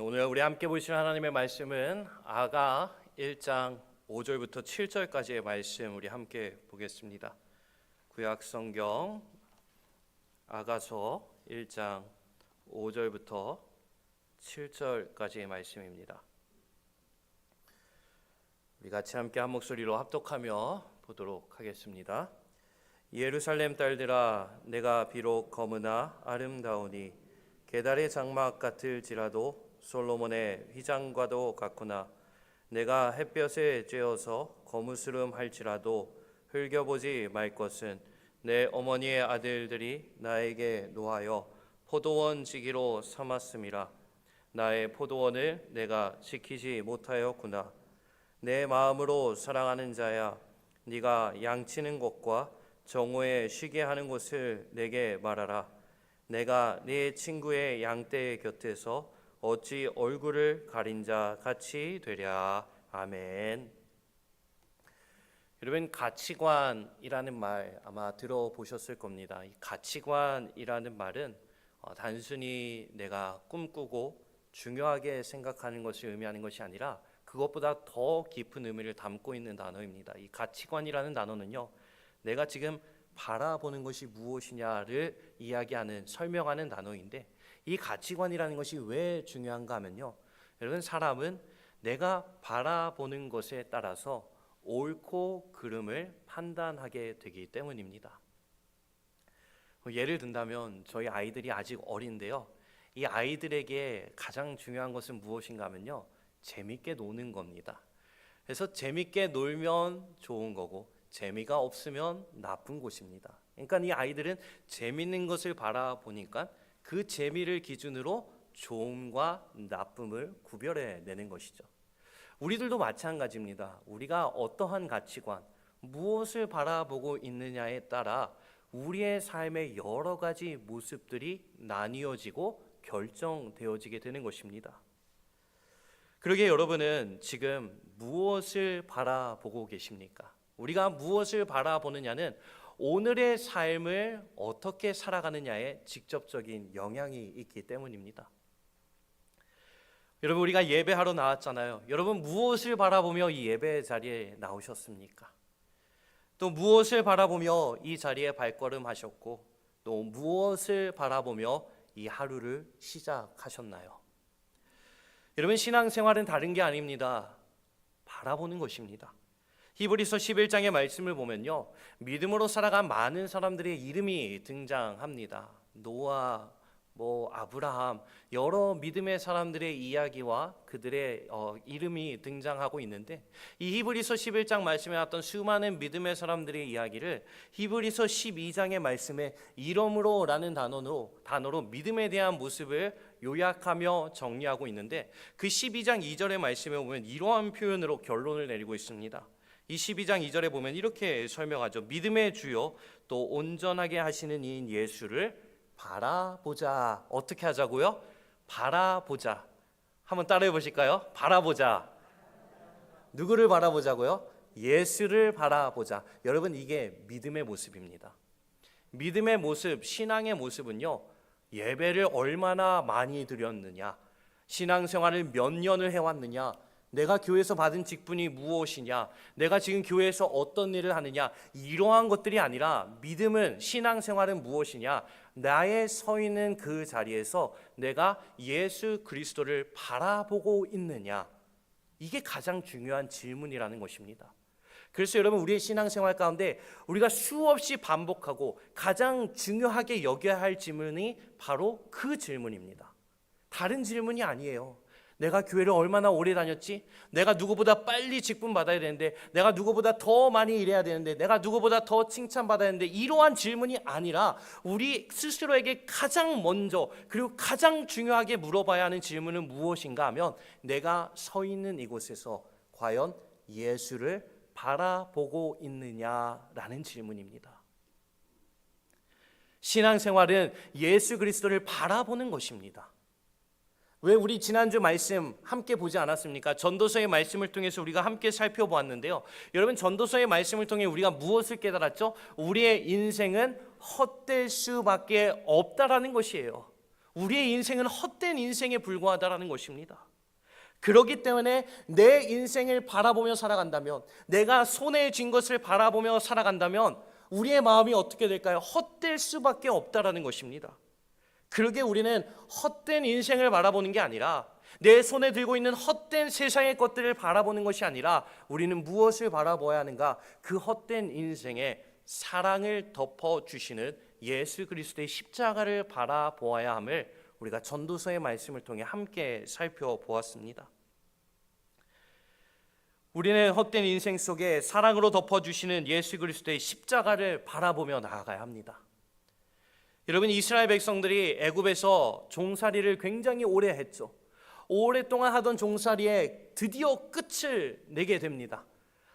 오늘 우리 함께 보실 하나님의 말씀은 아가 1장 5절부터 7절까지의 말씀 우리 함께 보겠습니다. 구약 성경 아가서 1장 5절부터 7절까지의 말씀입니다. 우리 같이 함께 한 목소리로 합독하며 보도록 하겠습니다. 예루살렘 딸들아, 내가 비록 검으나 아름다우니 게달의 장막 같을지라도 솔로몬의 휘장과도 같구나. 내가 햇볕에 쬐어서 거무스름 할지라도 흘겨보지 말 것은 내 어머니의 아들들이 나에게 노하여 포도원 지기로 삼았음이라. 나의 포도원을 내가 지키지 못하였구나. 내 마음으로 사랑하는 자야, 네가 양치는 곳과 정오에 쉬게 하는 곳을 내게 말하라. 내가 네 친구의 양떼 곁에서 어찌 얼굴을 가린 자 같이 되랴. 아멘. 여러분, 가치관이라는 말 아마 들어보셨을 겁니다. 이 가치관이라는 말은 단순히 내가 꿈꾸고 중요하게 생각하는 것을 의미하는 것이 아니라 그것보다 더 깊은 의미를 담고 있는 단어입니다. 이 가치관이라는 단어는요, 내가 지금 바라보는 것이 무엇이냐를 이야기하는, 설명하는 단어인데, 이 가치관이라는 것이 왜 중요한가 하면요, 여러분, 사람은 내가 바라보는 것에 따라서 옳고 그름을 판단하게 되기 때문입니다. 예를 든다면 저희 아이들이 아직 어린데요, 이 아이들에게 가장 중요한 것은 무엇인가 하면요, 재밌게 노는 겁니다. 그래서 재밌게 놀면 좋은 거고 재미가 없으면 나쁜 것입니다. 그러니까 이 아이들은 재밌는 것을 바라보니까 그 재미를 기준으로 좋음과 나쁨을 구별해내는 것이죠. 우리들도 마찬가지입니다. 우리가 어떠한 가치관, 무엇을 바라보고 있느냐에 따라 우리의 삶의 여러 가지 모습들이 나뉘어지고 결정되어지게 되는 것입니다. 그러기에 여러분은 지금 무엇을 바라보고 계십니까? 우리가 무엇을 바라보느냐는 오늘의 삶을 어떻게 살아가느냐에 직접적인 영향이 있기 때문입니다. 여러분, 우리가 예배하러 나왔잖아요. 여러분, 무엇을 바라보며 이 예배 자리에 나오셨습니까? 또 무엇을 바라보며 이 자리에 발걸음하셨고, 또 무엇을 바라보며 이 하루를 시작하셨나요? 여러분, 신앙생활은 다른 게 아닙니다. 바라보는 것입니다. 히브리서 11장의 말씀을 보면요, 믿음으로 살아간 많은 사람들의 이름이 등장합니다. 노아, 아브라함, 여러 믿음의 사람들의 이야기와 그들의 이름이 등장하고 있는데, 이 히브리서 11장 말씀에 나왔던 수많은 믿음의 사람들의 이야기를 히브리서 12장의 말씀에 이름으로라는 단어로 믿음에 대한 모습을 요약하며 정리하고 있는데, 그 12장 2절의 말씀에 보면 이러한 표현으로 결론을 내리고 있습니다. 이 12장 2절에 보면 이렇게 설명하죠. 믿음의 주요 또 온전하게 하시는 이인 예수를 바라보자. 어떻게 하자고요? 바라보자. 한번 따라해 보실까요? 바라보자. 누구를 바라보자고요? 예수를 바라보자. 여러분, 이게 믿음의 모습입니다. 믿음의 모습, 신앙의 모습은요, 예배를 얼마나 많이 드렸느냐, 신앙생활을 몇 년을 해왔느냐, 내가 교회에서 받은 직분이 무엇이냐, 내가 지금 교회에서 어떤 일을 하느냐, 이러한 것들이 아니라 믿음은, 신앙생활은 무엇이냐, 나의 서 있는 그 자리에서 내가 예수 그리스도를 바라보고 있느냐, 이게 가장 중요한 질문이라는 것입니다. 그래서 여러분, 우리의 신앙생활 가운데 우리가 수없이 반복하고 가장 중요하게 여겨야 할 질문이 바로 그 질문입니다. 다른 질문이 아니에요. 내가 교회를 얼마나 오래 다녔지? 내가 누구보다 빨리 직분 받아야 되는데, 내가 누구보다 더 많이 일해야 되는데, 내가 누구보다 더 칭찬받아야 되는데, 이러한 질문이 아니라 우리 스스로에게 가장 먼저 그리고 가장 중요하게 물어봐야 하는 질문은 무엇인가 하면, 내가 서 있는 이곳에서 과연 예수를 바라보고 있느냐라는 질문입니다. 신앙생활은 예수 그리스도를 바라보는 것입니다. 왜 우리 지난주 말씀 함께 보지 않았습니까? 전도서의 말씀을 통해서 우리가 함께 살펴보았는데요. 여러분, 전도서의 말씀을 통해 우리가 무엇을 깨달았죠? 우리의 인생은 헛될 수밖에 없다라는 것이에요. 우리의 인생은 헛된 인생에 불과하다라는 것입니다. 그렇기 때문에 내 인생을 바라보며 살아간다면, 내가 손에 쥔 것을 바라보며 살아간다면 우리의 마음이 어떻게 될까요? 헛될 수밖에 없다라는 것입니다. 그러게 우리는 헛된 인생을 바라보는 게 아니라, 내 손에 들고 있는 헛된 세상의 것들을 바라보는 것이 아니라 우리는 무엇을 바라보아야 하는가? 그 헛된 인생에 사랑을 덮어주시는 예수 그리스도의 십자가를 바라보아야 함을 우리가 전도서의 말씀을 통해 함께 살펴보았습니다. 우리는 헛된 인생 속에 사랑으로 덮어주시는 예수 그리스도의 십자가를 바라보며 나아가야 합니다. 여러분, 이스라엘 백성들이 애굽에서 종살이를 굉장히 오래 했죠. 오랫동안 하던 종살이에 드디어 끝을 내게 됩니다.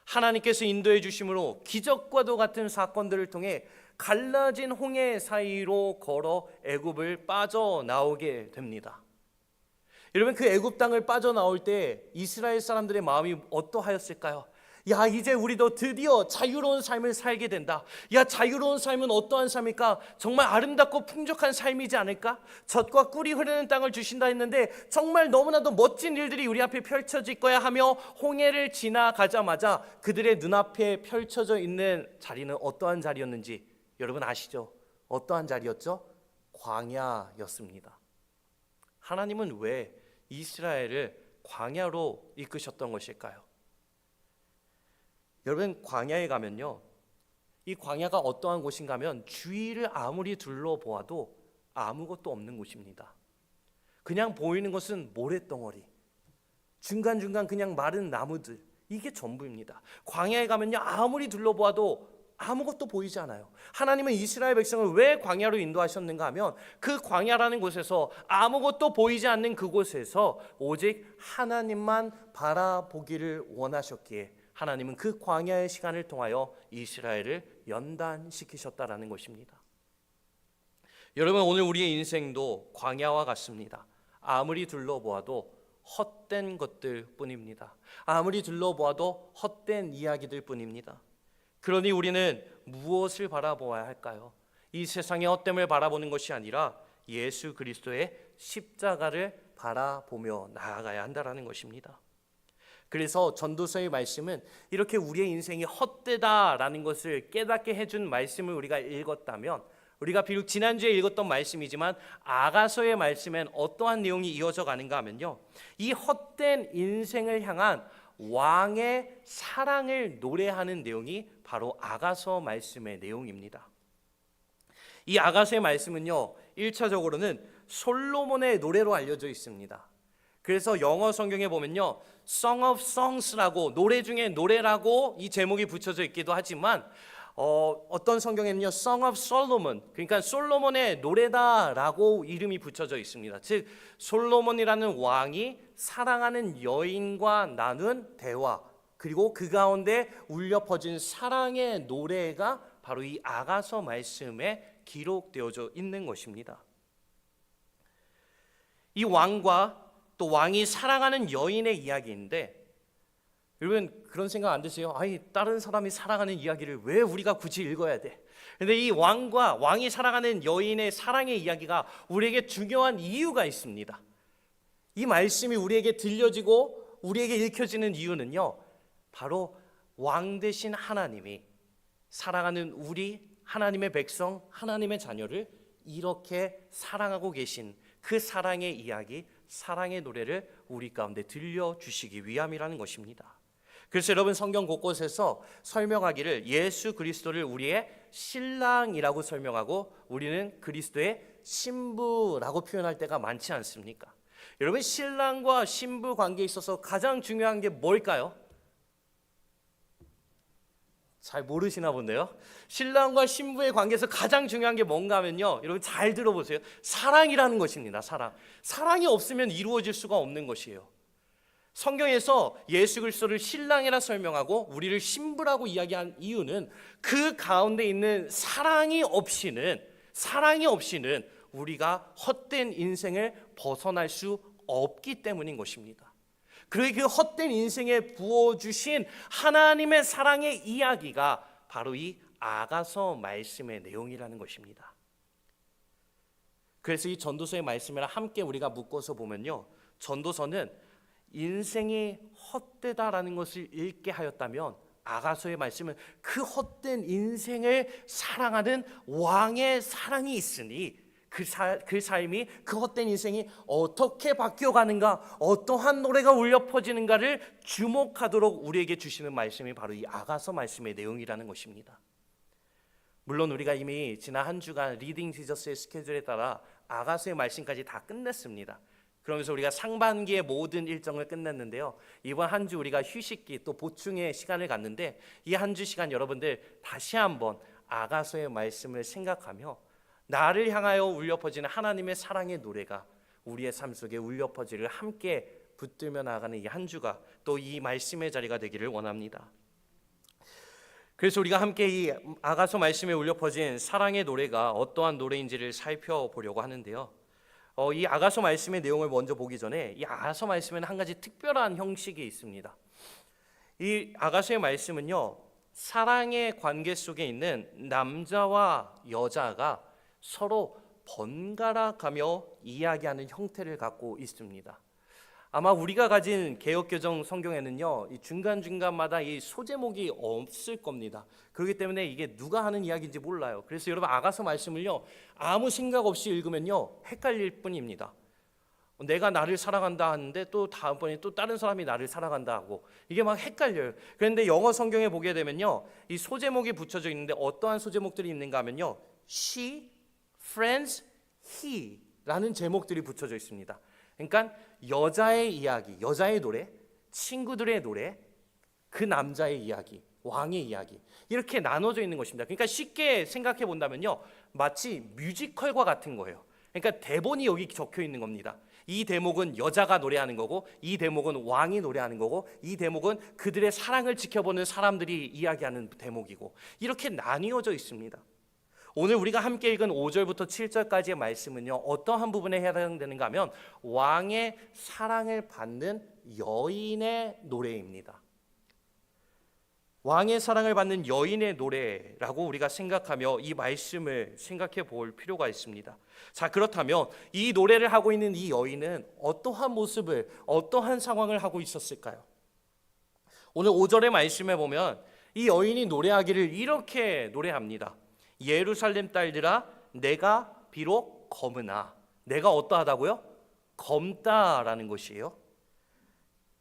하나님께서 인도해 주심으로 기적과도 같은 사건들을 통해 갈라진 홍해 사이로 걸어 애굽을 빠져나오게 됩니다. 여러분, 그 애굽 땅을 빠져나올 때 이스라엘 사람들의 마음이 어떠하였을까요? 야, 이제 우리도 드디어 자유로운 삶을 살게 된다. 야, 자유로운 삶은 어떠한 삶일까? 정말 아름답고 풍족한 삶이지 않을까? 젖과 꿀이 흐르는 땅을 주신다 했는데 정말 너무나도 멋진 일들이 우리 앞에 펼쳐질 거야 하며 홍해를 지나가자마자 그들의 눈앞에 펼쳐져 있는 자리는 어떠한 자리였는지 여러분 아시죠? 어떠한 자리였죠? 광야였습니다. 하나님은 왜 이스라엘을 광야로 이끄셨던 것일까요? 여러분, 광야에 가면요, 이 광야가 어떠한 곳인가 하면 주위를 아무리 둘러보아도 아무것도 없는 곳입니다. 그냥 보이는 것은 모래덩어리, 중간중간 그냥 마른 나무들, 이게 전부입니다. 광야에 가면요, 아무리 둘러보아도 아무것도 보이지 않아요. 하나님은 이스라엘 백성을 왜 광야로 인도하셨는가 하면 그 광야라는 곳에서 아무것도 보이지 않는 그곳에서 오직 하나님만 바라보기를 원하셨기에 하나님은 그 광야의 시간을 통하여 이스라엘을 연단시키셨다라는 것입니다. 여러분, 오늘 우리의 인생도 광야와 같습니다. 아무리 둘러보아도 헛된 것들 뿐입니다. 아무리 둘러보아도 헛된 이야기들 뿐입니다. 그러니 우리는 무엇을 바라보아야 할까요? 이 세상의 헛됨을 바라보는 것이 아니라 예수 그리스도의 십자가를 바라보며 나아가야 한다는 것입니다. 그래서 전도서의 말씀은 이렇게 우리의 인생이 헛되다라는 것을 깨닫게 해준 말씀을 우리가 읽었다면, 우리가 비록 지난주에 읽었던 말씀이지만 아가서의 말씀엔 어떠한 내용이 이어져 가는가 하면요, 이 헛된 인생을 향한 왕의 사랑을 노래하는 내용이 바로 아가서 말씀의 내용입니다. 이 아가서의 말씀은요, 1차적으로는 솔로몬의 노래로 알려져 있습니다. 그래서 영어 성경에 보면요, Song of Songs라고, 노래 중에 노래라고 이 제목이 붙여져 있기도 하지만 어떤 성경에는요, Song of Solomon, 그러니까 솔로몬의 노래다라고 이름이 붙여져 있습니다. 즉 솔로몬이라는 왕이 사랑하는 여인과 나눈 대화, 그리고 그 가운데 울려 퍼진 사랑의 노래가 바로 이 아가서 말씀에 기록되어져 있는 것입니다. 이 왕과 또 왕이 사랑하는 여인의 이야기인데, 여러분 그런 생각 안 드세요? 아니, 다른 사람이 사랑하는 이야기를 왜 우리가 굳이 읽어야 돼? 근데 이 왕이 사랑하는 여인의 사랑의 이야기가 우리에게 중요한 이유가 있습니다. 이 말씀이 우리에게 들려지고 우리에게 읽혀지는 이유는요, 바로 왕 되신 하나님이 사랑하는 우리 하나님의 백성, 하나님의 자녀를 이렇게 사랑하고 계신 그 사랑의 이야기, 사랑의 노래를 우리 가운데 들려주시기 위함이라는 것입니다. 그래서 여러분, 성경 곳곳에서 설명하기를 예수 그리스도를 우리의 신랑이라고 설명하고 우리는 그리스도의 신부라고 표현할 때가 많지 않습니까? 여러분, 신랑과 신부 관계에 있어서 가장 중요한 게 뭘까요? 잘 모르시나 본데요. 신랑과 신부의 관계에서 가장 중요한 게 뭔가 하면요, 여러분 잘 들어보세요. 사랑이라는 것입니다. 사랑이 없으면 이루어질 수가 없는 것이에요. 성경에서 예수 그리스도를 신랑이라 설명하고 우리를 신부라고 이야기한 이유는 그 가운데 있는 사랑이 없이는 우리가 헛된 인생을 벗어날 수 없기 때문인 것입니다. 그리고 그 헛된 인생에 부어주신 하나님의 사랑의 이야기가 바로 이 아가서 말씀의 내용이라는 것입니다. 그래서 이 전도서의 말씀을 함께 우리가 묶어서 보면요, 전도서는 인생이 헛되다라는 것을 읽게 하였다면 아가서의 말씀은 그 헛된 인생을 사랑하는 왕의 사랑이 있으니 그 삶이, 그 헛된 인생이 어떻게 바뀌어가는가, 어떠한 노래가 울려 퍼지는가를 주목하도록 우리에게 주시는 말씀이 바로 이 아가서 말씀의 내용이라는 것입니다. 물론 우리가 이미 지난 한 주간 리딩 지저스의 스케줄에 따라 아가서의 말씀까지 다 끝냈습니다. 그러면서 우리가 상반기의 모든 일정을 끝냈는데요, 이번 한 주 우리가 휴식기 또 보충의 시간을 갖는데, 이 한 주 시간 여러분들 다시 한번 아가서의 말씀을 생각하며 나를 향하여 울려 퍼지는 하나님의 사랑의 노래가 우리의 삶 속에 울려 퍼지를 함께 붙들며 나아가는 이 한 주가 또 이 말씀의 자리가 되기를 원합니다. 그래서 우리가 함께 이 아가서 말씀에 울려 퍼진 사랑의 노래가 어떠한 노래인지를 살펴보려고 하는데요, 이 아가서 말씀의 내용을 먼저 보기 전에 이 아가서 말씀에는 한 가지 특별한 형식이 있습니다. 이 아가서의 말씀은요, 사랑의 관계 속에 있는 남자와 여자가 서로 번갈아 가며 이야기하는 형태를 갖고 있습니다. 아마 우리가 가진 개역개정 성경에는요, 이 중간중간마다 이 소제목이 없을 겁니다. 그렇기 때문에 이게 누가 하는 이야기인지 몰라요. 그래서 여러분 아가서 말씀을요, 아무 생각 없이 읽으면요 헷갈릴 뿐입니다. 내가 나를 사랑한다 하는데 또 다음번에 또 다른 사람이 나를 사랑한다 하고 이게 막 헷갈려요. 그런데 영어 성경에 보게 되면요, 이 소제목이 붙여져 있는데 어떠한 소제목들이 있는가 하면요, she, friends, he 라는 제목들이 붙여져 있습니다. 그러니까 여자의 이야기, 여자의 노래, 친구들의 노래, 그 남자의 이야기, 왕의 이야기, 이렇게 나눠져 있는 것입니다. 그러니까 쉽게 생각해 본다면요, 마치 뮤지컬과 같은 거예요. 그러니까 대본이 여기 적혀 있는 겁니다. 이 대목은 여자가 노래하는 거고, 이 대목은 왕이 노래하는 거고, 이 대목은 그들의 사랑을 지켜보는 사람들이 이야기하는 대목이고, 이렇게 나뉘어져 있습니다. 오늘 우리가 함께 읽은 5절부터 7절까지의 말씀은요, 어떠한 부분에 해당되는가 하면 왕의 사랑을 받는 여인의 노래입니다. 왕의 사랑을 받는 여인의 노래라고 우리가 생각하며 이 말씀을 생각해 볼 필요가 있습니다. 자, 그렇다면 이 노래를 하고 있는 이 여인은 어떠한 모습을, 어떠한 상황을 하고 있었을까요? 오늘 5절의 말씀에 보면 이 여인이 노래하기를 이렇게 노래합니다. 예루살렘 딸들아, 내가 비록 검으나, 내가 어떠하다고요? 검다라는 것이에요.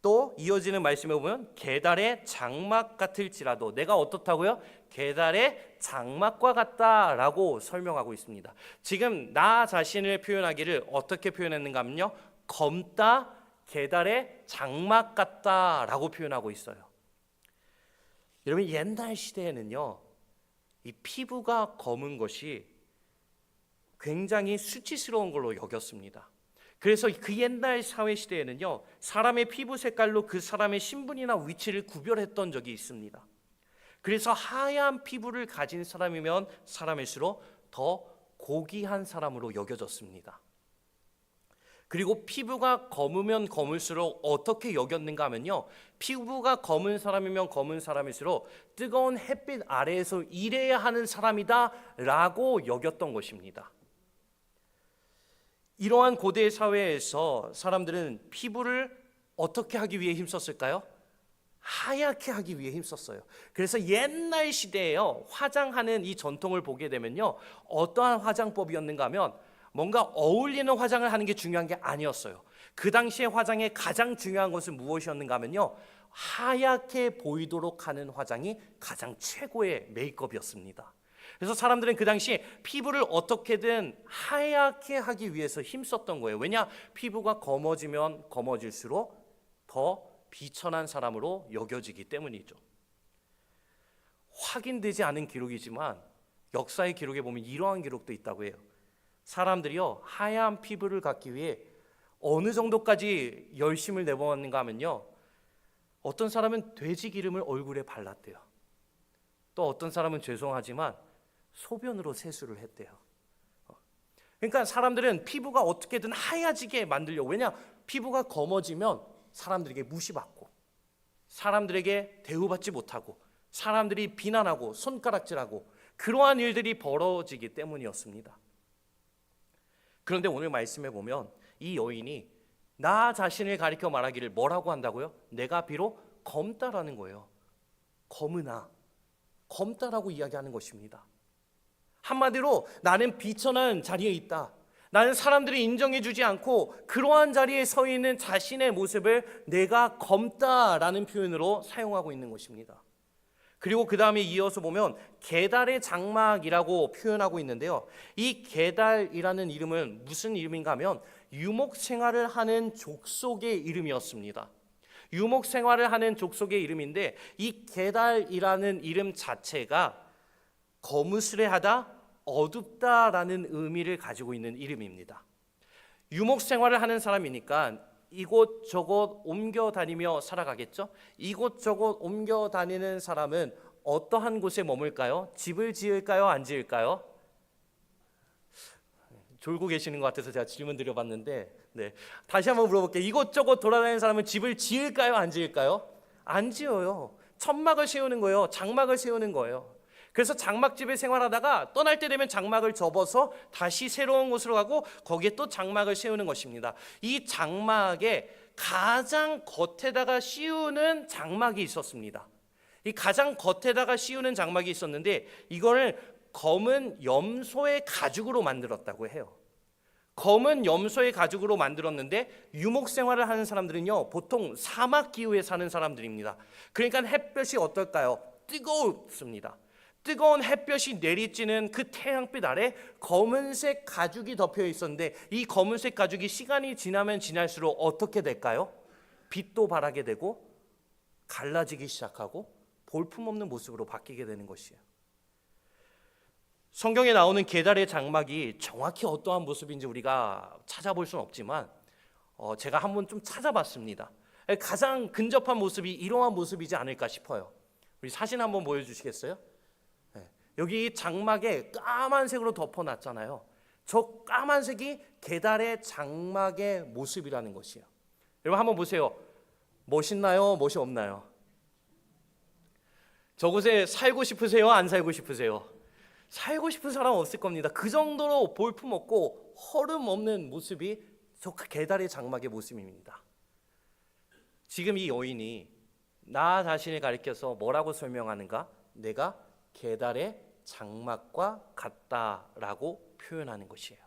또 이어지는 말씀에 보면 게달의 장막 같을지라도, 내가 어떻다고요? 게달의 장막과 같다라고 설명하고 있습니다. 지금 나 자신을 표현하기를 어떻게 표현했는가 하면요, 검다, 게달의 장막 같다라고 표현하고 있어요. 여러분, 옛날 시대에는요, 이 피부가 검은 것이 굉장히 수치스러운 걸로 여겼습니다. 그래서 그 옛날 사회 시대에는요, 사람의 피부 색깔로 그 사람의 신분이나 위치를 구별했던 적이 있습니다. 그래서 하얀 피부를 가진 사람이면 사람일수록 더 고귀한 사람으로 여겨졌습니다. 그리고 피부가 검으면 검을수록 어떻게 여겼는가 하면요, 피부가 검은 사람이면 검은 사람일수록 뜨거운 햇빛 아래에서 일해야 하는 사람이다 라고 여겼던 것입니다. 이러한 고대 사회에서 사람들은 피부를 어떻게 하기 위해 힘썼을까요? 하얗게 하기 위해 힘썼어요. 그래서 옛날 시대에요, 화장하는 이 전통을 보게 되면요, 어떠한 화장법이었는가 하면 뭔가 어울리는 화장을 하는 게 중요한 게 아니었어요. 그 당시에 화장의 가장 중요한 것은 무엇이었는가 하면요, 하얗게 보이도록 하는 화장이 가장 최고의 메이크업이었습니다. 그래서 사람들은 그 당시에 피부를 어떻게든 하얗게 하기 위해서 힘썼던 거예요. 왜냐? 피부가 검어지면 검어질수록 더 비천한 사람으로 여겨지기 때문이죠. 확인되지 않은 기록이지만 역사의 기록에 보면 이러한 기록도 있다고 해요. 사람들이요, 하얀 피부를 갖기 위해 어느 정도까지 열심을 내보았는가 하면요, 어떤 사람은 돼지 기름을 얼굴에 발랐대요. 또 어떤 사람은 죄송하지만 소변으로 세수를 했대요. 그러니까 사람들은 피부가 어떻게든 하얘지게 만들려고, 왜냐? 피부가 검어지면 사람들에게 무시받고, 사람들에게 대우받지 못하고, 사람들이 비난하고 손가락질하고, 그러한 일들이 벌어지기 때문이었습니다. 그런데 오늘 말씀에 보면 이 여인이 나 자신을 가리켜 말하기를 뭐라고 한다고요? 내가 비록 검다라는 거예요. 검으나, 검다라고 이야기하는 것입니다. 한마디로 나는 비천한 자리에 있다. 나는 사람들이 인정해주지 않고 그러한 자리에 서 있는 자신의 모습을 내가 검다라는 표현으로 사용하고 있는 것입니다. 그리고 그 다음에 이어서 보면 게달의 장막이라고 표현하고 있는데요. 이 게달이라는 이름은 무슨 이름인가 하면 유목 생활을 하는 족속의 이름이었습니다. 유목 생활을 하는 족속의 이름인데 이 게달이라는 이름 자체가 거무스레하다, 어둡다라는 의미를 가지고 있는 이름입니다. 유목 생활을 하는 사람이니까 이곳저곳 옮겨 다니며 살아가겠죠? 이곳저곳 옮겨 다니는 사람은 어떠한 곳에 머물까요? 집을 지을까요? 안 지을까요? 졸고 계시는 것 같아서 제가 질문 드려봤는데 다시 한번 물어볼게요. 이곳저곳 돌아다니는 사람은 집을 지을까요? 안 지을까요? 안 지어요. 천막을 세우는 거예요. 장막을 세우는 거예요. 그래서 장막집에 생활하다가 떠날 때 되면 장막을 접어서 다시 새로운 곳으로 가고 거기에 또 장막을 세우는 것입니다. 이 장막에 가장 겉에다가 씌우는 장막이 있었습니다. 이 가장 겉에다가 씌우는 장막이 있었는데 이거를 검은 염소의 가죽으로 만들었다고 해요. 검은 염소의 가죽으로 만들었는데 유목 생활을 하는 사람들은요 보통 사막 기후에 사는 사람들입니다. 그러니까 햇볕이 어떨까요? 뜨겁습니다. 뜨거운 햇볕이 내리쬐는 그 태양빛 아래 검은색 가죽이 덮여 있었는데 이 검은색 가죽이 시간이 지나면 지날수록 어떻게 될까요? 빛도 발하게 되고 갈라지기 시작하고 볼품없는 모습으로 바뀌게 되는 것이에요. 성경에 나오는 게달의 장막이 정확히 어떠한 모습인지 우리가 찾아볼 수는 없지만 제가 한번 좀 찾아봤습니다. 가장 근접한 모습이 이러한 모습이지 않을까 싶어요. 우리 사진 한번 보여주시겠어요? 여기 장막에 까만색으로 덮어놨잖아요. 저 까만색이 게달의 장막의 모습이라는 것이에요. 여러분 한번 보세요. 멋있나요? 멋이 없나요? 저곳에 살고 싶으세요? 안 살고 싶으세요? 살고 싶은 사람 없을 겁니다. 그 정도로 볼품없고 허름 없는 모습이 저 게달의 장막의 모습입니다. 지금 이 여인이 나 자신을 가리켜서 뭐라고 설명하는가? 내가 게달의 장막과 같다라고 표현하는 것이에요.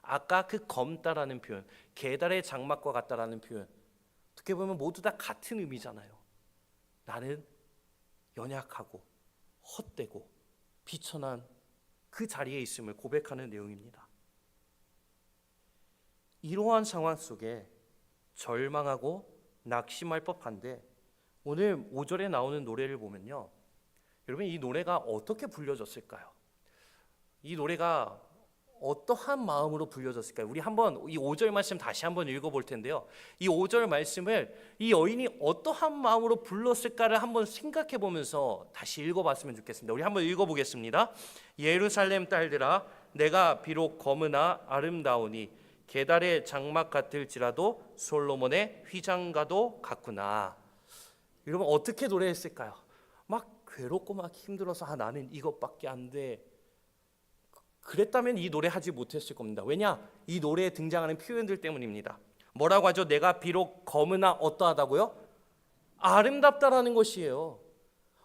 아까 그 검다라는 표현, 게달의 장막과 같다라는 표현, 어떻게 보면 모두 다 같은 의미잖아요. 나는 연약하고 헛되고 비천한 그 자리에 있음을 고백하는 내용입니다. 이러한 상황 속에 절망하고 낙심할 법한데 오늘 5절에 나오는 노래를 보면요, 여러분 이 노래가 어떻게 불려졌을까요? 이 노래가 어떠한 마음으로 불려졌을까요? 우리 한번 이 5절 말씀 다시 한번 읽어볼 텐데요. 이 5절 말씀을 이 여인이 어떠한 마음으로 불렀을까를 한번 생각해 보면서 다시 읽어봤으면 좋겠습니다. 우리 한번 읽어보겠습니다. 예루살렘 딸들아, 내가 비록 검으나 아름다우니 게달의 장막 같을지라도 솔로몬의 휘장과도 같구나. 여러분 어떻게 노래했을까요? 막 괴롭고 막 힘들어서 나는 이것밖에 안 돼. 그랬다면 이 노래 하지 못했을 겁니다. 왜냐? 이 노래에 등장하는 표현들 때문입니다. 뭐라고 하죠? 내가 비록 검으나 어떠하다고요? 아름답다라는 것이에요.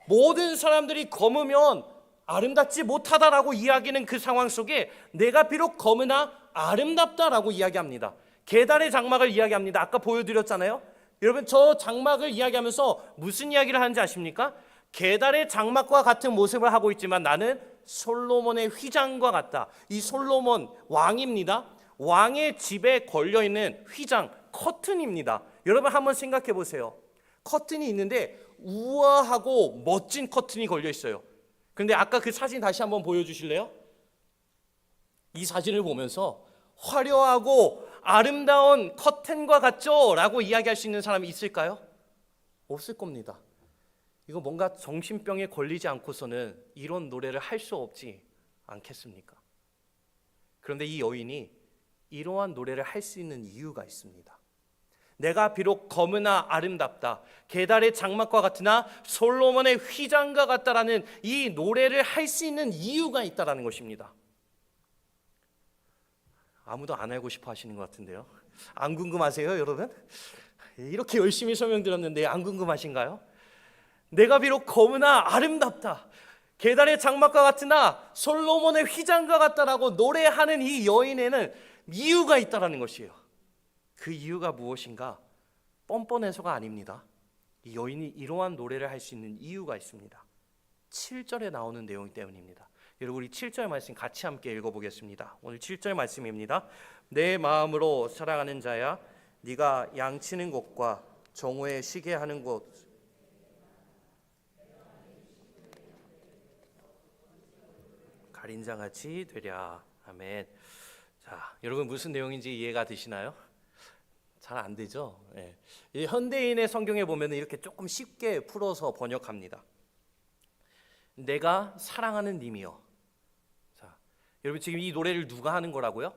모든 사람들이 검으면 아름답지 못하다라고 이야기하는 그 상황 속에 내가 비록 검으나 아름답다라고 이야기합니다. 게달의 장막을 이야기합니다. 아까 보여드렸잖아요. 여러분 저 장막을 이야기하면서 무슨 이야기를 하는지 아십니까? 게달의 장막과 같은 모습을 하고 있지만 나는 솔로몬의 휘장과 같다. 이 솔로몬 왕입니다. 왕의 집에 걸려있는 휘장, 커튼입니다. 여러분 한번 생각해 보세요. 커튼이 있는데 우아하고 멋진 커튼이 걸려 있어요. 그런데 아까 그 사진 다시 한번 보여주실래요? 이 사진을 보면서 화려하고 아름다운 커튼과 같죠? 라고 이야기할 수 있는 사람이 있을까요? 없을 겁니다. 이거 뭔가 정신병에 걸리지 않고서는 이런 노래를 할 수 없지 않겠습니까? 그런데 이 여인이 이러한 노래를 할 수 있는 이유가 있습니다. 내가 비록 검으나 아름답다, 게달의 장막과 같으나 솔로몬의 휘장과 같다라는 이 노래를 할 수 있는 이유가 있다라는 것입니다. 아무도 안 알고 싶어 하시는 것 같은데요. 안 궁금하세요, 여러분? 이렇게 열심히 설명드렸는데 안 궁금하신가요? 내가 비록 검으나 아름답다, 계달의 장막과 같으나 솔로몬의 휘장과 같다라고 노래하는 이 여인에는 이유가 있다라는 것이에요. 그 이유가 무엇인가? 뻔뻔해서가 아닙니다. 이 여인이 이러한 노래를 할 수 있는 이유가 있습니다. 7절에 나오는 내용 때문입니다. 여러분, 우리 7절 말씀 같이 함께 읽어보겠습니다. 오늘 7절 말씀입니다. 내 마음으로 사랑하는 자야, 네가 양치는 곳과 정오에 쉬게 하는 곳, 가린 자같이 되랴. 아멘. 자, 여러분 무슨 내용인지 이해가 되시나요? 잘 안 되죠? 네. 현대인의 성경에 보면 이렇게 조금 쉽게 풀어서 번역합니다. 내가 사랑하는 님이여. 자, 여러분 지금 이 노래를 누가 하는 거라고요?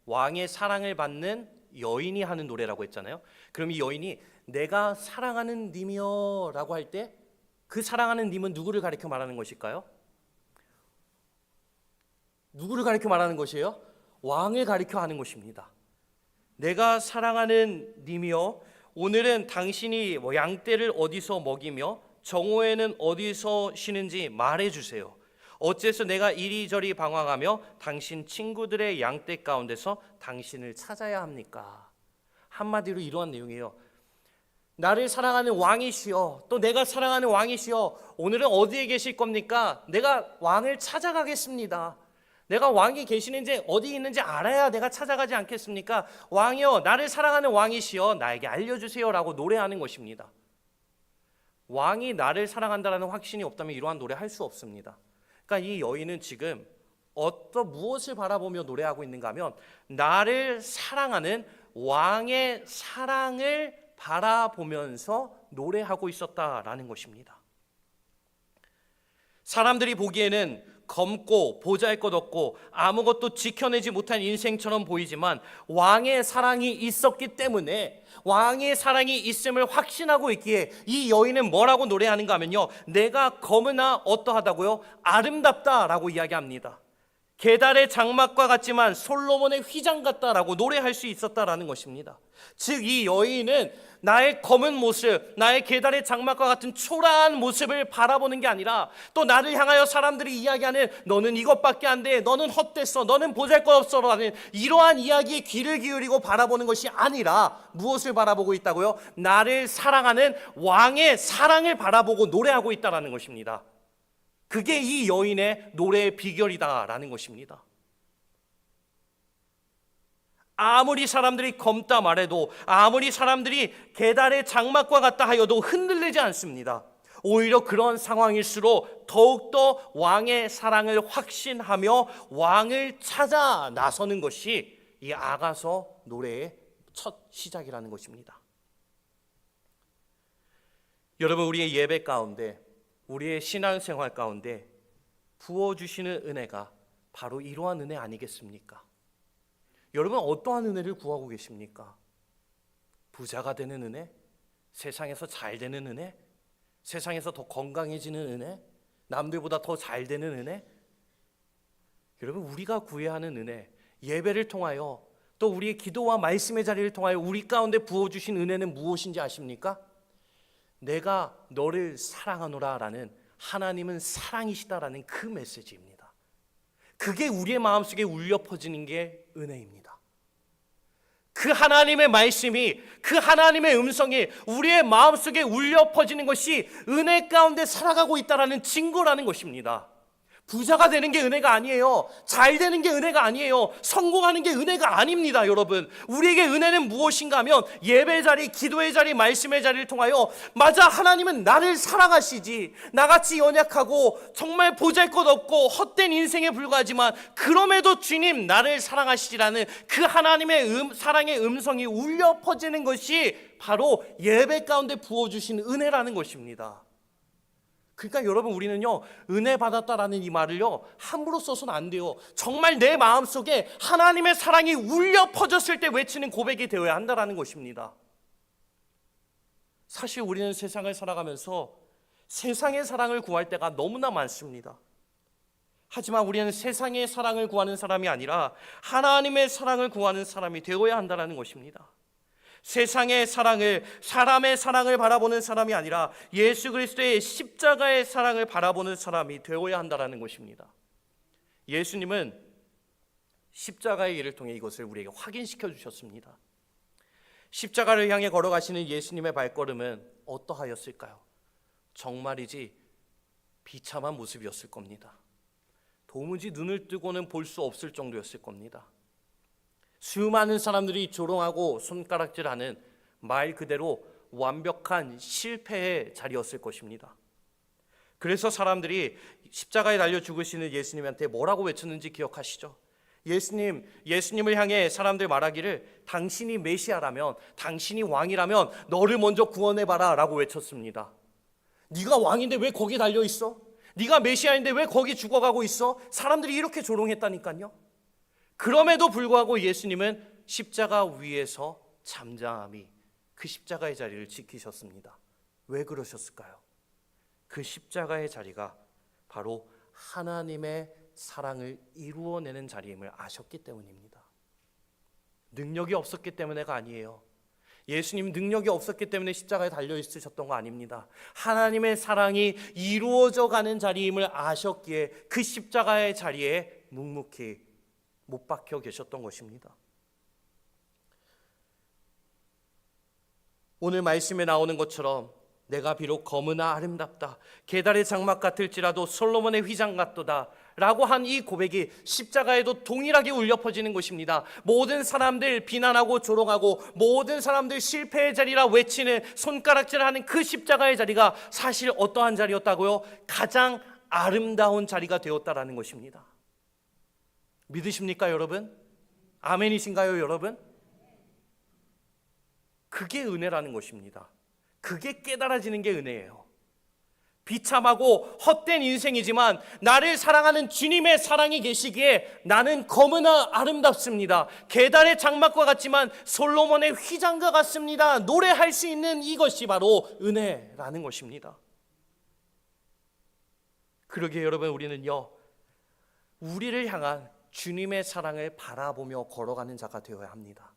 왕의 사랑을 받는 여인이 하는 노래라고 했잖아요. 그럼 이 여인이 내가 사랑하는 님이여 라고 할 때 그 사랑하는 님은 누구를 가리켜 말하는 것일까요? 누구를 가리켜 말하는 것이에요? 왕을 가리켜 하는 것입니다. 내가 사랑하는 님이여, 오늘은 당신이 양떼를 어디서 먹이며 정오에는 어디서 쉬는지 말해주세요. 어째서 내가 이리저리 방황하며 당신 친구들의 양떼 가운데서 당신을 찾아야 합니까? 한마디로 이러한 내용이에요. 나를 사랑하는 왕이시여, 또 내가 사랑하는 왕이시여, 오늘은 어디에 계실 겁니까? 내가 왕을 찾아가겠습니다. 내가 왕이 계시는지 어디 있는지 알아야 내가 찾아가지 않겠습니까? 왕이여, 나를 사랑하는 왕이시여, 나에게 알려주세요 라고 노래하는 것입니다. 왕이 나를 사랑한다는 확신이 없다면 이러한 노래 할 수 없습니다. 그러니까 이 여인은 지금 무엇을 바라보며 노래하고 있는가 하면 나를 사랑하는 왕의 사랑을 바라보면서 노래하고 있었다라는 것입니다. 사람들이 보기에는 검고 보잘것없고 아무것도 지켜내지 못한 인생처럼 보이지만 왕의 사랑이 있었기 때문에, 왕의 사랑이 있음을 확신하고 있기에 이 여인은 뭐라고 노래하는가 하면요, 내가 검으나 어떠하다고요? 아름답다라고 이야기합니다. 계달의 장막과 같지만 솔로몬의 휘장 같다라고 노래할 수 있었다라는 것입니다. 즉 이 여인은 나의 검은 모습, 나의 계달의 장막과 같은 초라한 모습을 바라보는 게 아니라, 또 나를 향하여 사람들이 이야기하는 너는 이것밖에 안 돼, 너는 헛됐어, 너는 보잘것없어라는 이러한 이야기에 귀를 기울이고 바라보는 것이 아니라 무엇을 바라보고 있다고요? 나를 사랑하는 왕의 사랑을 바라보고 노래하고 있다라는 것입니다. 그게 이 여인의 노래의 비결이다라는 것입니다. 아무리 사람들이 검다 말해도, 아무리 사람들이 계달의 장막과 같다 하여도 흔들리지 않습니다. 오히려 그런 상황일수록 더욱더 왕의 사랑을 확신하며 왕을 찾아 나서는 것이 이 아가서 노래의 첫 시작이라는 것입니다. 여러분, 우리의 예배 가운데, 우리의 신앙생활 가운데 부어주시는 은혜가 바로 이러한 은혜 아니겠습니까? 여러분, 어떠한 은혜를 구하고 계십니까? 부자가 되는 은혜? 세상에서 잘 되는 은혜? 세상에서 더 건강해지는 은혜? 남들보다 더 잘 되는 은혜? 여러분, 우리가 구해야 하는 은혜, 예배를 통하여 또 우리의 기도와 말씀의 자리를 통하여 우리 가운데 부어주신 은혜는 무엇인지 아십니까? 내가 너를 사랑하노라 라는, 하나님은 사랑이시다라는 그 메시지입니다. 그게 우리의 마음속에 울려 퍼지는 게 은혜입니다. 그 하나님의 말씀이, 그 하나님의 음성이 우리의 마음속에 울려 퍼지는 것이 은혜 가운데 살아가고 있다는 증거라는 것입니다. 부자가 되는 게 은혜가 아니에요. 잘 되는 게 은혜가 아니에요. 성공하는 게 은혜가 아닙니다, 여러분. 우리에게 은혜는 무엇인가 하면 예배 자리, 기도의 자리, 말씀의 자리를 통하여, 맞아, 하나님은 나를 사랑하시지, 나같이 연약하고 정말 보잘것없고 헛된 인생에 불과하지만 그럼에도 주님 나를 사랑하시지라는 그 하나님의 사랑의 음성이 울려 퍼지는 것이 바로 예배 가운데 부어주신 은혜라는 것입니다. 그러니까 여러분, 우리는요, 은혜 받았다라는 이 말을요 함부로 써서는 안 돼요. 정말 내 마음속에 하나님의 사랑이 울려 퍼졌을 때 외치는 고백이 되어야 한다라는 것입니다. 사실 우리는 세상을 살아가면서 세상의 사랑을 구할 때가 너무나 많습니다. 하지만 우리는 세상의 사랑을 구하는 사람이 아니라 하나님의 사랑을 구하는 사람이 되어야 한다는 것입니다. 세상의 사랑을, 사람의 사랑을 바라보는 사람이 아니라 예수 그리스도의 십자가의 사랑을 바라보는 사람이 되어야 한다는 것입니다. 예수님은 십자가의 일을 통해 이것을 우리에게 확인시켜 주셨습니다. 십자가를 향해 걸어가시는 예수님의 발걸음은 어떠하였을까요? 정말이지 비참한 모습이었을 겁니다. 도무지 눈을 뜨고는 볼 수 없을 정도였을 겁니다. 수많은 사람들이 조롱하고 손가락질하는 말 그대로 완벽한 실패의 자리였을 것입니다. 그래서 사람들이 십자가에 달려 죽으시는 예수님한테 뭐라고 외쳤는지 기억하시죠? 예수님을 향해 사람들 말하기를 당신이 메시아라면, 당신이 왕이라면 너를 먼저 구원해봐라 라고 외쳤습니다. 네가 왕인데 왜 거기 달려 있어? 네가 메시아인데 왜 거기 죽어가고 있어? 사람들이 이렇게 조롱했다니까요. 그럼에도 불구하고 예수님은 십자가 위에서 잠잠히 그 십자가의 자리를 지키셨습니다. 왜 그러셨을까요? 그 십자가의 자리가 바로 하나님의 사랑을 이루어내는 자리임을 아셨기 때문입니다. 능력이 없었기 때문에가 아니에요. 예수님 능력이 없었기 때문에 십자가에 달려 있으셨던 거 아닙니다. 하나님의 사랑이 이루어져 가는 자리임을 아셨기에 그 십자가의 자리에 묵묵히 못 박혀 계셨던 것입니다. 오늘 말씀에 나오는 것처럼 내가 비록 검으나 아름답다, 게달의 장막 같을지라도 솔로몬의 휘장 같도다 라고 한 이 고백이 십자가에도 동일하게 울려 퍼지는 것입니다. 모든 사람들 비난하고 조롱하고 모든 사람들 실패의 자리라 외치는 손가락질하는 그 십자가의 자리가 사실 어떠한 자리였다고요? 가장 아름다운 자리가 되었다라는 것입니다. 믿으십니까 여러분? 아멘이신가요 여러분? 그게 은혜라는 것입니다. 그게 깨달아지는 게 은혜예요. 비참하고 헛된 인생이지만 나를 사랑하는 주님의 사랑이 계시기에 나는 검으나 아름답습니다. 게달의 장막과 같지만 솔로몬의 휘장과 같습니다. 노래할 수 있는 이것이 바로 은혜라는 것입니다. 그러기에 여러분 우리는요, 우리를 향한 주님의 사랑을 바라보며 걸어가는 자가 되어야 합니다.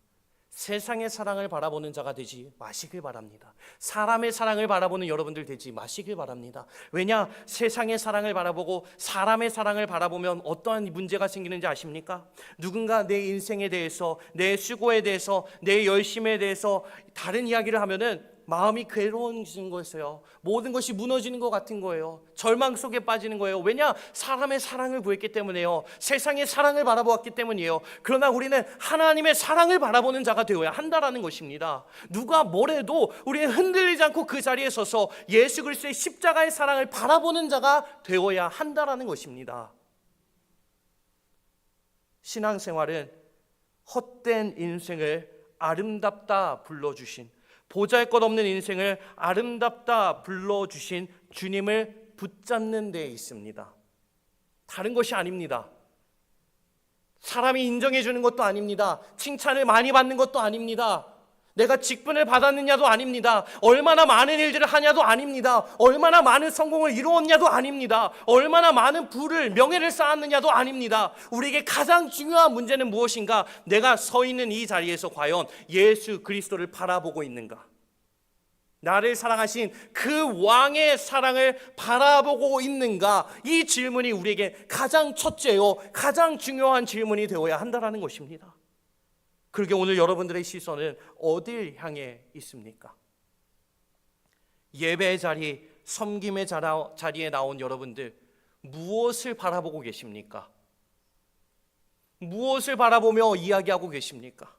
세상의 사랑을 바라보는 자가 되지 마시길 바랍니다. 사람의 사랑을 바라보는 여러분들 되지 마시길 바랍니다. 왜냐? 세상의 사랑을 바라보고 사람의 사랑을 바라보면 어떠한 문제가 생기는지 아십니까? 누군가 내 인생에 대해서, 내 수고에 대해서, 내 열심에 대해서 다른 이야기를 하면은 마음이 괴로워지는 거였어요. 모든 것이 무너지는 것 같은 거예요. 절망 속에 빠지는 거예요. 왜냐? 사람의 사랑을 구했기 때문에요. 세상의 사랑을 바라보았기 때문이에요. 그러나 우리는 하나님의 사랑을 바라보는 자가 되어야 한다라는 것입니다. 누가 뭐래도 우리는 흔들리지 않고 그 자리에 서서 예수 그리스도의 십자가의 사랑을 바라보는 자가 되어야 한다라는 것입니다. 신앙생활은 헛된 인생을 아름답다 불러주신, 보잘것없는 인생을 아름답다 불러주신 주님을 붙잡는 데 있습니다. 다른 것이 아닙니다. 사람이 인정해 주는 것도 아닙니다. 칭찬을 많이 받는 것도 아닙니다. 내가 직분을 받았느냐도 아닙니다. 얼마나 많은 일들을 하냐도 아닙니다. 얼마나 많은 성공을 이루었냐도 아닙니다. 얼마나 많은 부를, 명예를 쌓았느냐도 아닙니다. 우리에게 가장 중요한 문제는 무엇인가? 내가 서 있는 이 자리에서 과연 예수 그리스도를 바라보고 있는가? 나를 사랑하신 그 왕의 사랑을 바라보고 있는가? 이 질문이 우리에게 가장 첫째요, 가장 중요한 질문이 되어야 한다는 것입니다. 그러게 오늘 여러분들의 시선은 어딜 향해 있습니까? 예배의 자리, 섬김의 자리에 나온 여러분들, 무엇을 바라보고 계십니까? 무엇을 바라보며 이야기하고 계십니까?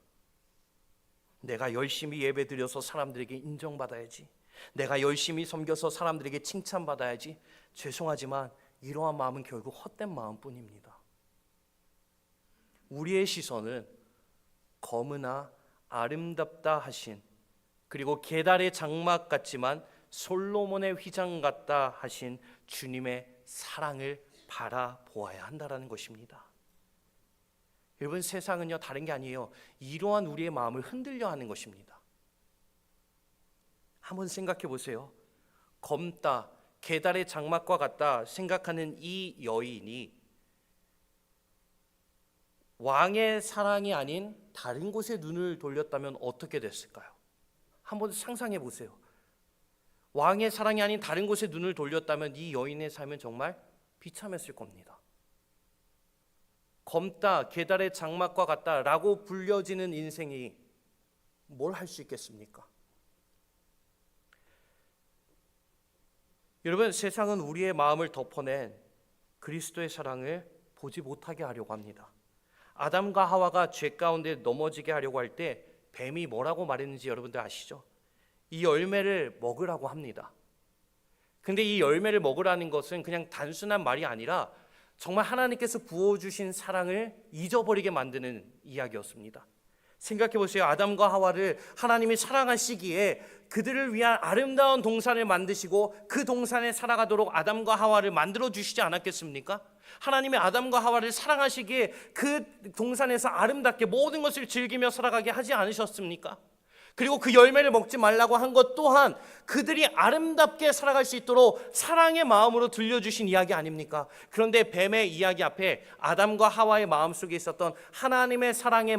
내가 열심히 예배드려서 사람들에게 인정받아야지, 내가 열심히 섬겨서 사람들에게 칭찬받아야지. 죄송하지만 이러한 마음은 결국 헛된 마음뿐입니다. 우리의 시선은 검으나 아름답다 하신, 그리고 게달의 장막 같지만 솔로몬의 휘장 같다 하신 주님의 사랑을 바라보아야 한다는 것입니다. 여러분, 세상은요 다른 게 아니에요. 이러한 우리의 마음을 흔들려 하는 것입니다. 한번 생각해 보세요. 검다, 게달의 장막과 같다 생각하는 이 여인이 왕의 사랑이 아닌 다른 곳에 눈을 돌렸다면 어떻게 됐을까요? 한번 상상해 보세요. 왕의 사랑이 아닌 다른 곳에 눈을 돌렸다면 이 여인의 삶은 정말 비참했을 겁니다. 검다 게달의 장막과 같다 라고 불려지는 인생이 뭘 할 수 있겠습니까? 여러분, 세상은 우리의 마음을 덮어낸 그리스도의 사랑을 보지 못하게 하려고 합니다. 아담과 하와가 죄 가운데 넘어지게 하려고 할 때 뱀이 뭐라고 말했는지 여러분들 아시죠? 이 열매를 먹으라고 합니다. 근데 이 열매를 먹으라는 것은 그냥 단순한 말이 아니라 정말 하나님께서 부어주신 사랑을 잊어버리게 만드는 이야기였습니다. 생각해 보세요. 아담과 하와를 하나님이 사랑하시기에 그들을 위한 아름다운 동산을 만드시고 그 동산에 살아가도록 아담과 하와를 만들어 주시지 않았겠습니까? 하나님이 아담과 하와를 사랑하시기에 그 동산에서 아름답게 모든 것을 즐기며 살아가게 하지 않으셨습니까? 그리고 그 열매를 먹지 말라고 한 것 또한 그들이 아름답게 살아갈 수 있도록 사랑의 마음으로 들려주신 이야기 아닙니까? 그런데 뱀의 이야기 앞에 아담과 하와의 마음속에 있었던 하나님의 사랑에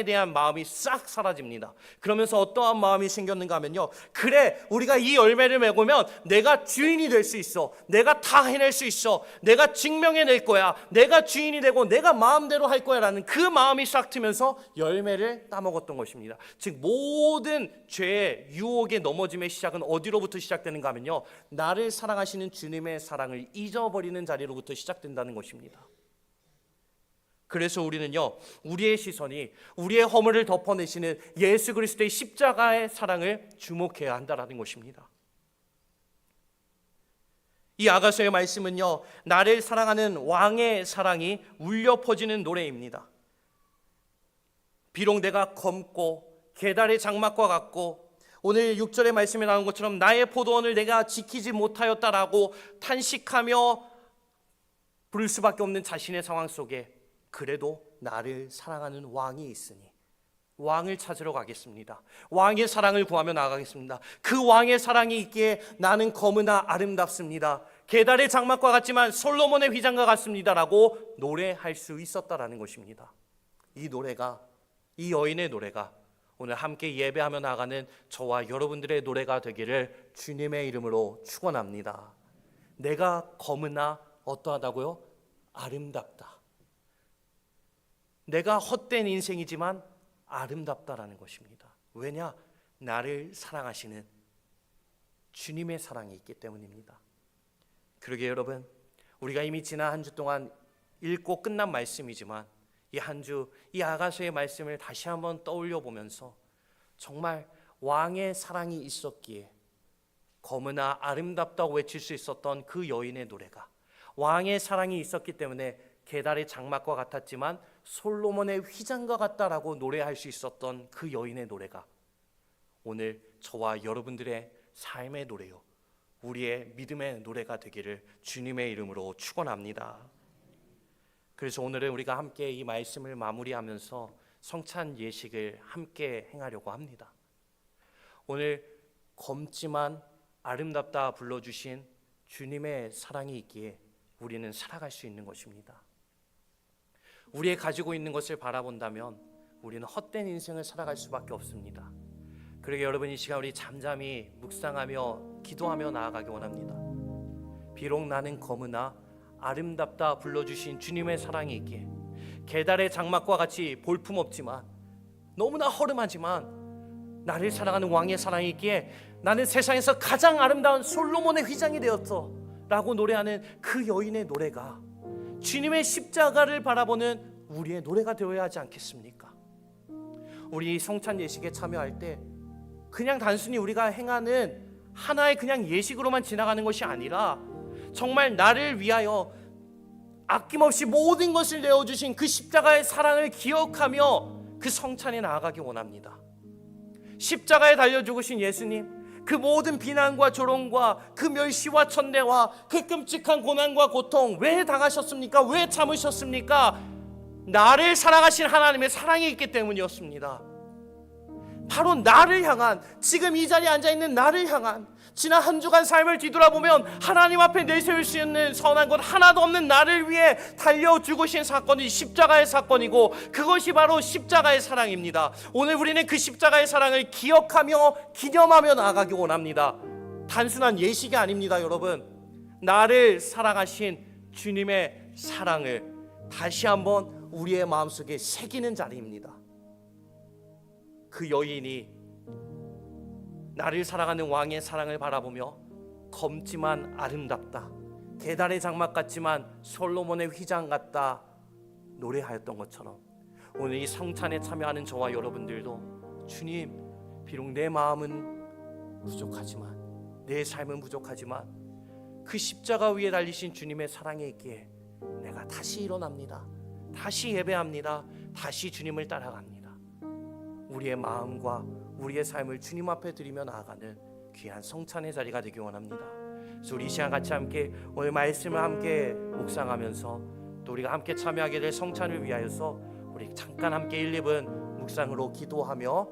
대한 마음이 싹 사라집니다. 그러면서 어떠한 마음이 생겼는가 하면요, 그래, 우리가 이 열매를 먹으면 내가 주인이 될 수 있어, 내가 다 해낼 수 있어, 내가 증명해낼 거야, 내가 주인이 되고 내가 마음대로 할 거야 라는 그 마음이 싹 트면서 열매를 따먹었던 것입니다. 즉 모든 죄의 유혹에 넘어짐의 시작은 어디로부터 시작되는가 하면요, 나를 사랑하시는 주님의 사랑을 잊어버리는 자리로부터 시작된다는 것입니다. 그래서 우리는요, 우리의 시선이 우리의 허물을 덮어내시는 예수 그리스도의 십자가의 사랑을 주목해야 한다는 것입니다. 이 아가서의 말씀은요, 나를 사랑하는 왕의 사랑이 울려 퍼지는 노래입니다. 비록 내가 검고 게달의 장막과 같고 오늘 6절의 말씀에 나온 것처럼 나의 포도원을 내가 지키지 못하였다라고 탄식하며 부를 수밖에 없는 자신의 상황 속에 그래도 나를 사랑하는 왕이 있으니 왕을 찾으러 가겠습니다. 왕의 사랑을 구하며 나가겠습니다. 그 왕의 사랑이 있기에 나는 검으나 아름답습니다. 게달의 장막과 같지만 솔로몬의 휘장과 같습니다 라고 노래할 수 있었다라는 것입니다. 이 노래가, 이 여인의 노래가 오늘 함께 예배하며 나가는 저와 여러분들의 노래가 되기를 주님의 이름으로 축원합니다. 내가 검으나 어떠하다고요? 아름답다. 내가 헛된 인생이지만 아름답다라는 것입니다. 왜냐? 나를 사랑하시는 주님의 사랑이 있기 때문입니다. 그러게 여러분, 우리가 이미 지난 한 주 동안 읽고 끝난 말씀이지만 이 한 주, 이 아가서의 말씀을 다시 한번 떠올려 보면서 정말 왕의 사랑이 있었기에 검으나 아름답다고 외칠 수 있었던 그 여인의 노래가, 왕의 사랑이 있었기 때문에 게달의 장막과 같았지만 솔로몬의 휘장과 같다라고 노래할 수 있었던 그 여인의 노래가 오늘 저와 여러분들의 삶의 노래요, 우리의 믿음의 노래가 되기를 주님의 이름으로 축원합니다. 그래서 오늘은 우리가 함께 이 말씀을 마무리하면서 성찬 예식을 함께 행하려고 합니다. 오늘 검지만 아름답다 불러주신 주님의 사랑이 있기에 우리는 살아갈 수 있는 것입니다. 우리의 가지고 있는 것을 바라본다면 우리는 헛된 인생을 살아갈 수밖에 없습니다. 그러게 여러분, 이 시간 우리 잠잠히 묵상하며 기도하며 나아가기 원합니다. 비록 나는 검으나 아름답다 불러주신 주님의 사랑이 있기에 게달의 장막과 같이 볼품없지만 너무나 허름하지만 나를 사랑하는 왕의 사랑이 있기에 나는 세상에서 가장 아름다운 솔로몬의 휘장이 되었어 라고 노래하는 그 여인의 노래가 주님의 십자가를 바라보는 우리의 노래가 되어야 하지 않겠습니까? 우리 성찬 예식에 참여할 때 그냥 단순히 우리가 행하는 하나의 그냥 예식으로만 지나가는 것이 아니라 정말 나를 위하여 아낌없이 모든 것을 내어주신 그 십자가의 사랑을 기억하며 그 성찬에 나아가기 원합니다. 십자가에 달려 죽으신 예수님, 그 모든 비난과 조롱과 그 멸시와 천대와 그 끔찍한 고난과 고통 왜 당하셨습니까? 왜 참으셨습니까? 나를 사랑하신 하나님의 사랑이 있기 때문이었습니다. 바로 나를 향한, 지금 이 자리에 앉아있는 나를 향한, 지난 한 주간 삶을 뒤돌아보면 하나님 앞에 내세울 수 있는 선한 것 하나도 없는 나를 위해 달려 죽으신 사건이 십자가의 사건이고, 그것이 바로 십자가의 사랑입니다. 오늘 우리는 그 십자가의 사랑을 기억하며 기념하며 나아가기 원합니다. 단순한 예식이 아닙니다, 여러분. 나를 사랑하신 주님의 사랑을 다시 한번 우리의 마음속에 새기는 자리입니다. 그 여인이 나를 사랑하는 왕의 사랑을 바라보며 검지만 아름답다, 계달의 장막 같지만 솔로몬의 휘장 같다 노래하였던 것처럼, 오늘 이 성찬에 참여하는 저와 여러분들도 주님, 비록 내 마음은 부족하지만, 내 삶은 부족하지만 그 십자가 위에 달리신 주님의 사랑에 있기에 내가 다시 일어납니다. 다시 예배합니다. 다시 주님을 따라갑니다. 우리의 마음과 우리의 삶을 주님 앞에 드리며 나아가는 귀한 성찬의 자리가 되기 원합니다. 그래서 우리 이 시간 같이 함께 오늘 말씀을 함께 묵상하면서 또 우리가 함께 참여하게 될 성찬을 위하여서 우리 잠깐 함께 1, 2분 묵상으로 기도하며